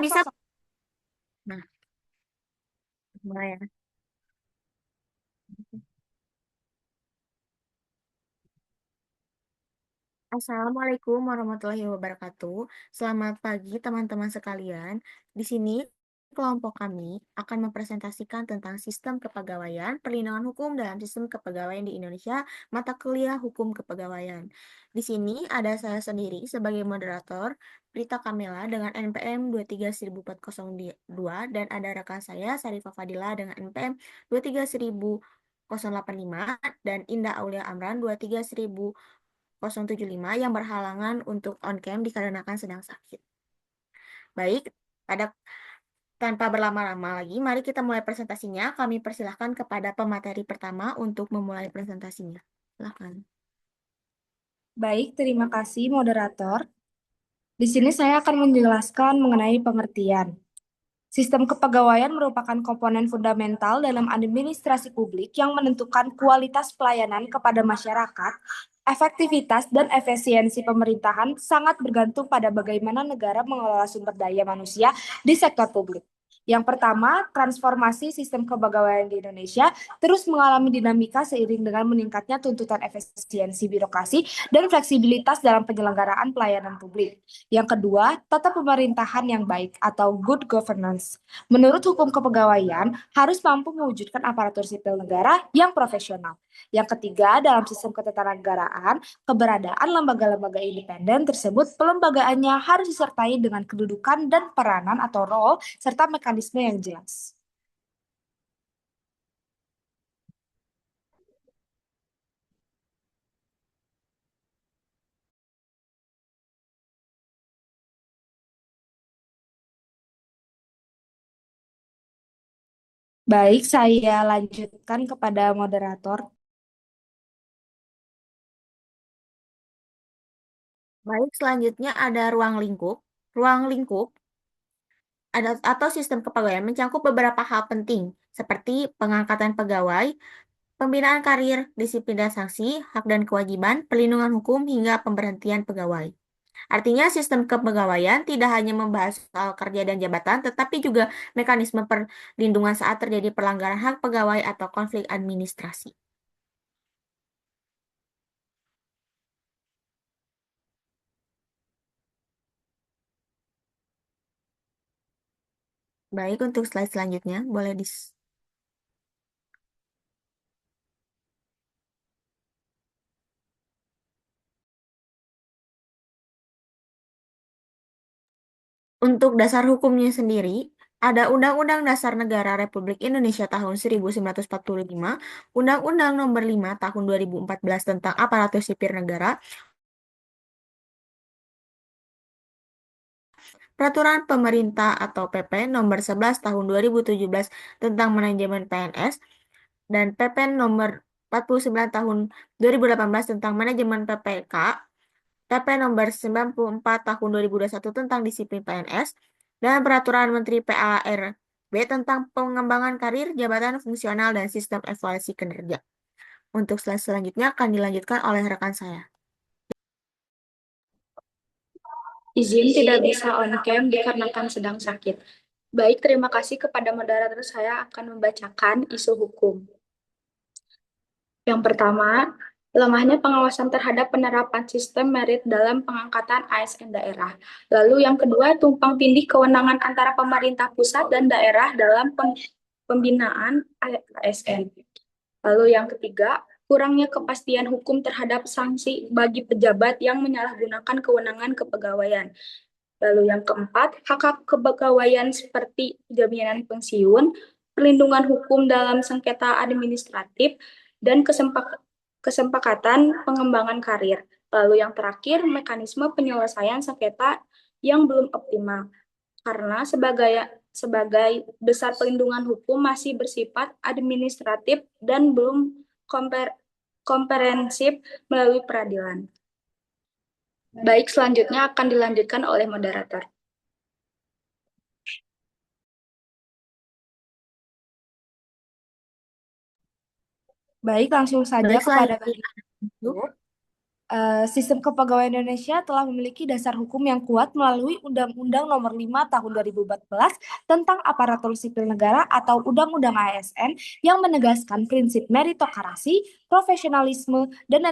bisa. Nah, mulai ya. Assalamualaikum warahmatullahi wabarakatuh. Selamat pagi teman-teman sekalian. Di sini kelompok kami akan mempresentasikan tentang sistem kepegawaian, perlindungan hukum dalam sistem kepegawaian di Indonesia, mata kuliah hukum kepegawaian. Di sini ada saya sendiri sebagai moderator, Prita Kamela dengan NPM 23.402 dan ada rekan saya Sarifah Fadila dengan NPM 23.085 dan Indah Aulia Amran 23.075 yang berhalangan untuk on cam dikarenakan sedang sakit. Baik, pada tanpa berlama-lama lagi, mari kita mulai presentasinya. Kami persilahkan kepada pemateri pertama untuk memulai presentasinya. Silakan. Baik, terima kasih moderator. Di sini saya akan menjelaskan mengenai pengertian. Sistem kepegawaian merupakan komponen fundamental dalam administrasi publik yang menentukan kualitas pelayanan kepada masyarakat. Efektivitas dan efisiensi pemerintahan sangat bergantung pada bagaimana negara mengelola sumber daya manusia di sektor publik. Yang pertama, transformasi sistem kepegawaian di Indonesia terus mengalami dinamika seiring dengan meningkatnya tuntutan efisiensi birokrasi dan fleksibilitas dalam penyelenggaraan pelayanan publik. Yang kedua, tata pemerintahan yang baik atau good governance. Menurut hukum kepegawaian, harus mampu mewujudkan aparatur sipil negara yang profesional. Yang ketiga, dalam sistem ketatanegaraan, keberadaan lembaga-lembaga independen tersebut pelembagaannya harus disertai dengan kedudukan dan peranan atau role serta mekanisme yang jelas. Baik, saya lanjutkan kepada moderator. Baik, selanjutnya ada ruang lingkup. Ruang lingkup ada atau sistem kepegawaian mencangkup beberapa hal penting seperti pengangkatan pegawai, pembinaan karir, disiplin dan sanksi, hak dan kewajiban, perlindungan hukum, hingga pemberhentian pegawai. Artinya sistem kepegawaian tidak hanya membahas soal kerja dan jabatan, tetapi juga mekanisme perlindungan saat terjadi pelanggaran hak pegawai atau konflik administrasi. Baik, untuk slide selanjutnya, boleh Untuk dasar hukumnya sendiri, ada Undang-Undang Dasar Negara Republik Indonesia tahun 1945, Undang-Undang Nomor 5 tahun 2014 tentang Aparatur Sipil Negara, Peraturan Pemerintah atau PP Nomor 11 tahun 2017 tentang Manajemen PNS, dan PP Nomor 49 tahun 2018 tentang Manajemen PPK, PP Nomor 94 tahun 2021 tentang Disiplin PNS, dan Peraturan Menteri PARB tentang Pengembangan Karir, Jabatan Fungsional, dan Sistem Evaluasi Kinerja. Untuk slide selanjutnya akan dilanjutkan oleh rekan saya. Izin tidak bisa on cam dikarenakan sedang sakit. Baik, terima kasih kepada moderator. Saya akan membacakan isu hukum. Yang pertama, lemahnya pengawasan terhadap penerapan sistem merit dalam pengangkatan ASN daerah. Lalu yang kedua, tumpang tindih kewenangan antara pemerintah pusat dan daerah dalam pembinaan ASN. Lalu yang ketiga, kurangnya kepastian hukum terhadap sanksi bagi pejabat yang menyalahgunakan kewenangan kepegawaian. Lalu yang keempat, hak-hak kepegawaian seperti jaminan pensiun, perlindungan hukum dalam sengketa administratif, dan kesepakatan pengembangan karir. Lalu yang terakhir, mekanisme penyelesaian sengketa yang belum optimal. Karena sebagai besar perlindungan hukum masih bersifat administratif dan belum komprehensif melalui peradilan. Baik, selanjutnya akan dilanjutkan oleh moderator. Baik, langsung saja Baik, kepada selanjutnya. bagian itu. Sistem kepegawaian Indonesia telah memiliki dasar hukum yang kuat melalui Undang-Undang Nomor 5 Tahun 2014 tentang Aparatur Sipil Negara atau Undang-Undang ASN yang menegaskan prinsip meritokrasi, profesionalisme, dan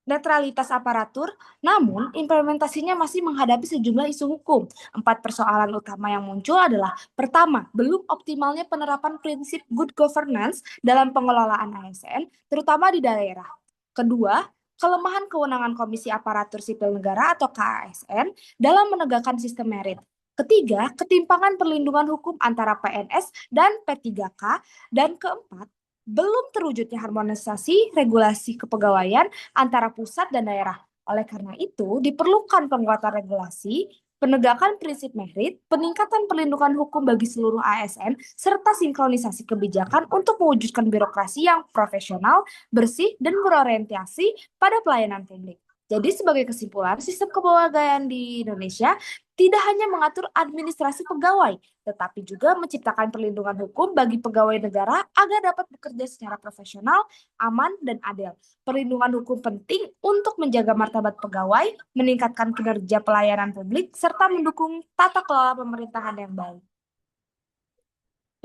netralitas aparatur, namun implementasinya masih menghadapi sejumlah isu hukum. 4 persoalan utama yang muncul adalah: pertama, belum optimalnya penerapan prinsip good governance dalam pengelolaan ASN, terutama di daerah. Kedua, kelemahan kewenangan Komisi Aparatur Sipil Negara atau KASN dalam menegakkan sistem merit. Ketiga, ketimpangan perlindungan hukum antara PNS dan P3K. Dan keempat, belum terwujudnya harmonisasi regulasi kepegawaian antara pusat dan daerah. Oleh karena itu, diperlukan penguatan regulasi, penegakan prinsip merit, peningkatan perlindungan hukum bagi seluruh ASN, serta sinkronisasi kebijakan untuk mewujudkan birokrasi yang profesional, bersih, dan berorientasi pada pelayanan publik. Jadi sebagai kesimpulan, sistem kepegawaian di Indonesia tidak hanya mengatur administrasi pegawai, tetapi juga menciptakan perlindungan hukum bagi pegawai negara agar dapat bekerja secara profesional, aman, dan adil. Perlindungan hukum penting untuk menjaga martabat pegawai, meningkatkan kinerja pelayanan publik, serta mendukung tata kelola pemerintahan yang baik.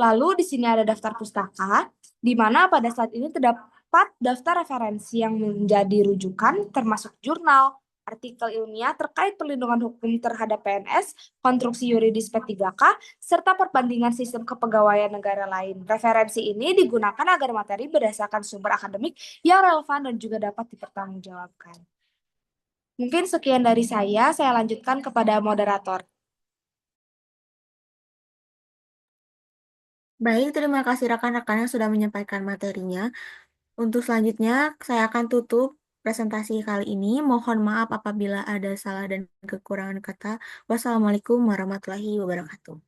Lalu di sini ada daftar pustaka, di mana pada saat ini terdapat daftar referensi yang menjadi rujukan, termasuk jurnal, artikel ilmiah terkait perlindungan hukum terhadap PNS, konstruksi yuridis P3K, serta perbandingan sistem kepegawaian negara lain. Referensi ini digunakan agar materi berdasarkan sumber akademik yang relevan dan juga dapat dipertanggungjawabkan. Mungkin sekian dari saya lanjutkan kepada moderator. Baik, terima kasih rekan-rekan yang sudah menyampaikan materinya. Untuk selanjutnya, saya akan tutup presentasi kali ini. Mohon maaf apabila ada salah dan kekurangan kata. Wassalamualaikum warahmatullahi wabarakatuh.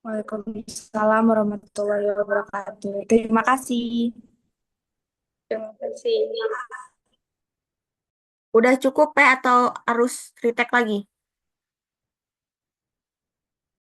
Waalaikumsalam warahmatullahi wabarakatuh. Terima kasih. Terima kasih. Udah cukup, atau harus retake lagi?